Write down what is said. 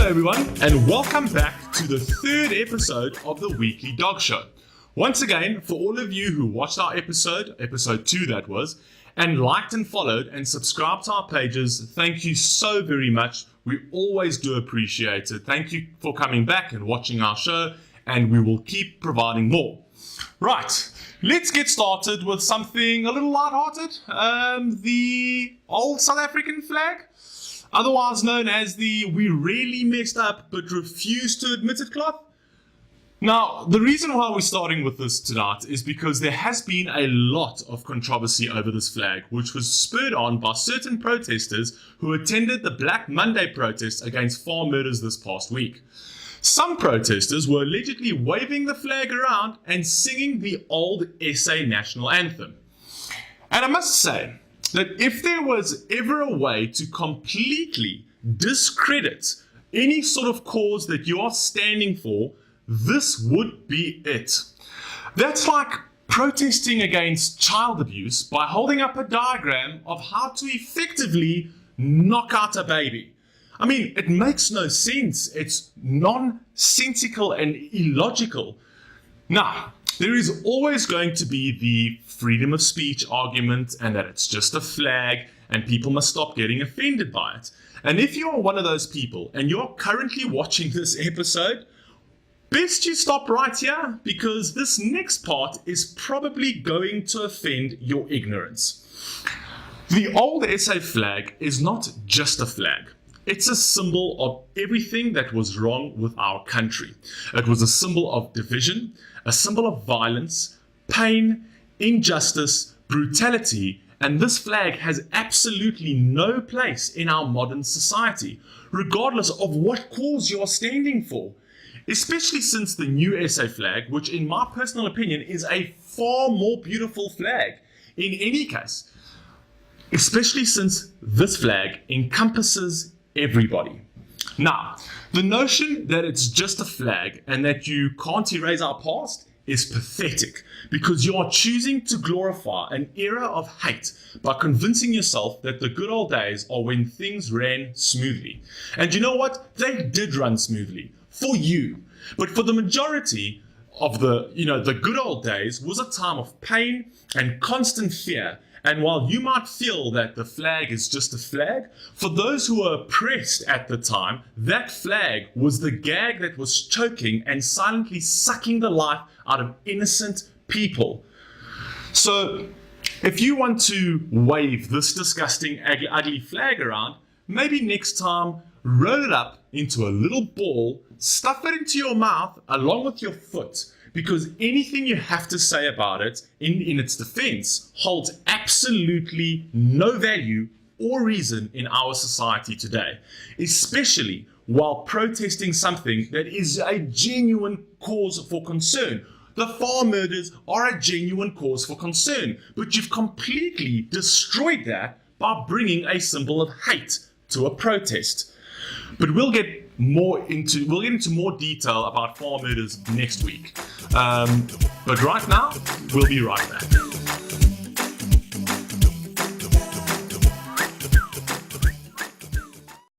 everyone, and welcome back to the third episode of the Weekly Dog Show. Once again, for all of you who watched our episode 2 that was, and liked and followed and subscribed to our pages, thank you so very much. We always do appreciate it. Thank you for coming back and watching our show, and we will keep providing more. Right, let's get started with something a little lighthearted. The old South African flag, otherwise known as the "we really messed up but refused to admit it" cloth. Now, the reason why we're starting with this tonight is because there has been a lot of controversy over this flag, which was spurred on by certain protesters who attended the Black Monday protest against farm murders this past week. Some protesters were allegedly waving the flag around and singing the old SA national anthem. And I must say that if there was ever a way to completely discredit any sort of cause that you are standing for, this would be it. That's like protesting against child abuse by holding up a diagram of how to effectively knock out a baby. I mean, it makes no sense. It's nonsensical and illogical. Now, there is always going to be the freedom of speech argument and that it's just a flag and people must stop getting offended by it. And if you're one of those people and you're currently watching this episode, best you stop right here, because this next part is probably going to offend your ignorance. The old SA flag is not just a flag. It's a symbol of everything that was wrong with our country. It was a symbol of division, a symbol of violence, pain, injustice, brutality, and this flag has absolutely no place in our modern society, regardless of what cause you are standing for. Especially since the new SA flag, which in my personal opinion is a far more beautiful flag in any case, especially since this flag encompasses everybody. Now, the notion that it's just a flag and that you can't erase our past is pathetic, because you are choosing to glorify an era of hate by convincing yourself that the good old days are when things ran smoothly. And you know what? They did run smoothly. For you. But for the majority of the good old days was a time of pain and constant fear. And while you might feel that the flag is just a flag, for those who were oppressed at the time, that flag was the gag that was choking and silently sucking the life out of innocent people. So if you want to wave this disgusting, ugly flag around, maybe next time roll it up into a little ball, stuff it into your mouth along with your foot, because anything you have to say about it in its defense holds absolutely no value or reason in our society today, especially while protesting something that is a genuine cause for concern. The farm murders are a genuine cause for concern, but you've completely destroyed that by bringing a symbol of hate to a protest. But we'll get into more detail about farm murders next week. But right now, we'll be right back.